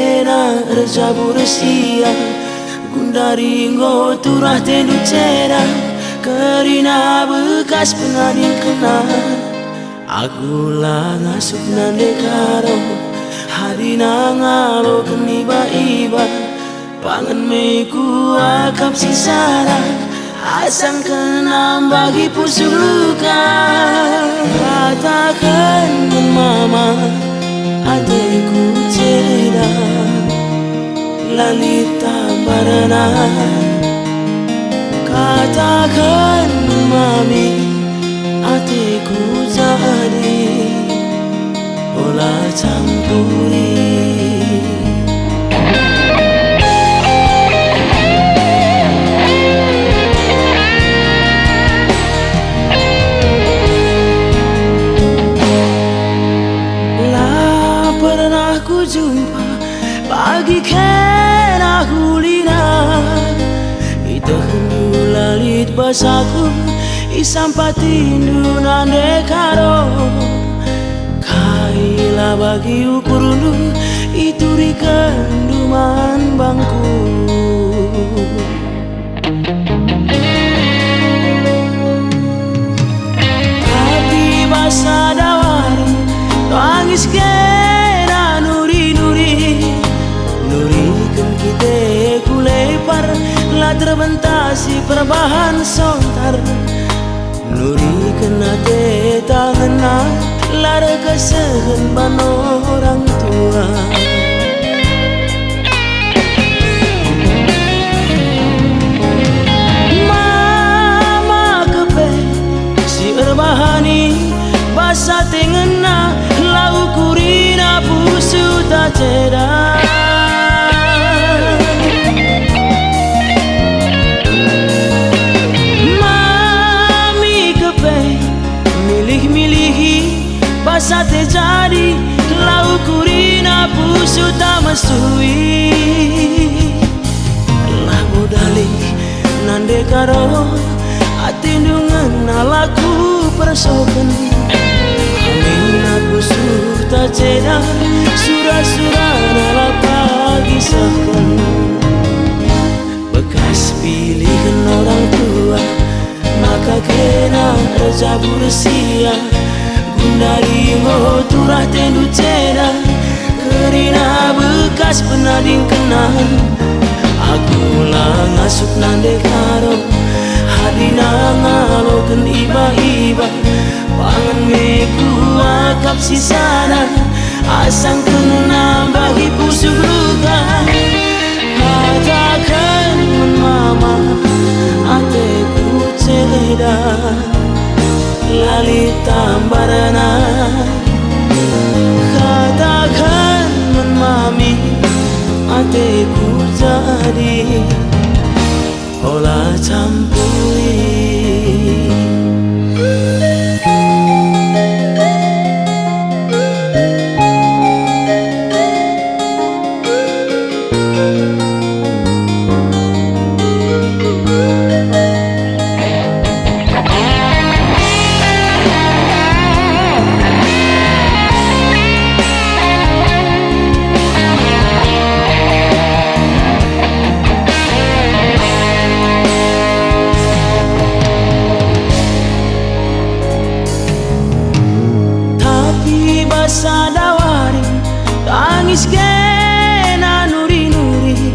kena rejabur sia gundari ngo turah tendu cera kerina bekas pengading kena aku lah ngasup nande karo hadina ngalo keniba iba pangan meku akap sisara asang kenam bagi pusuk luka katakan mama adekku ceda lalita barana katakan mami adekku jadi olah campuri. Jumpa pagi kena hulina ita hendu lalit basaku isampatindu nande karo kaila bagi ukurundu ituri kenduman bangku tapi basa dawari tangis terbentasi perbahan sontar nuri kena te tangan lara kesehen ban orang tua mama kepe si erbahani basa tengena lau kurina pusu tak ceda basa terjadi lau kurina pusu tak mesui lah bodali nande karo atindungan alaku persokan amina pusu tak ceda surah-surah nala pagi sahkan bekas pilihan orang tua maka kena rejabur sia dari ngo turah tendu cera kerina bekas penading kenang aku lah ngasup nande karo hadina ngalo ken iba-iba pangan meku akap sisana asang kena bagi pusuk luka katakan mama ateku ceda lalita barana katakan mami ateku jadi olah campuri. Sadawari tangis kena nuri-nuri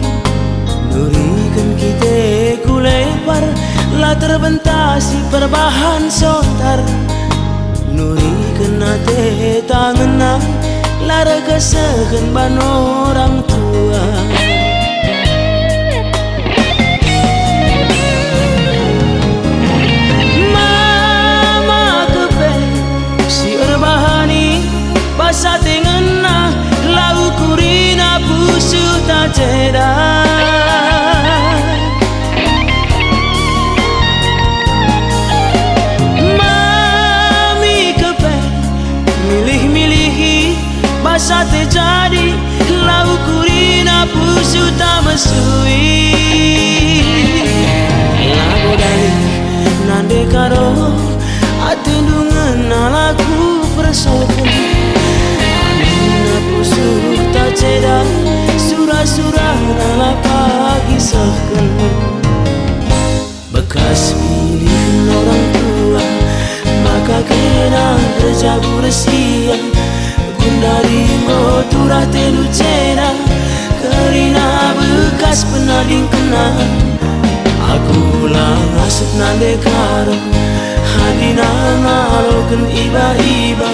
nurikan kita kulepar lah terbentasi perbahan sontar nuri kena te tangan lara kesehen ban orang tua mama kepe si erbahani basa tengena lau kurina pusu tak ceda mami kepe milih-milihi basa terjadi lau kurina pusu tak mesui lagu dari nande karo atindungan alaku persokan pusu tak ceda sudah dapat kisahkan bekas pilihan orang tua, maka kena terjabur sia gundari ngoturah telu cena kerina bekas penading kena aku lang asup nande karo hadina ngaloken iba-iba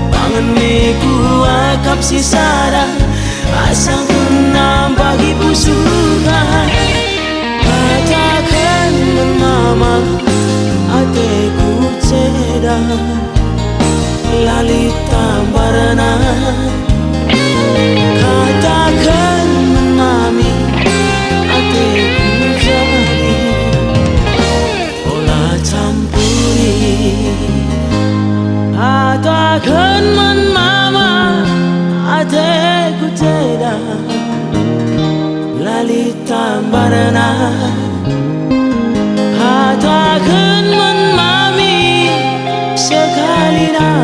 pangan meku akap sisada asang kenam bagi pusukan katakan mama ateku ceda lali tambarana katakan mami ateku jadi olah campuri katakan mama ateku ceda lali tambarana katakan mami sekali dah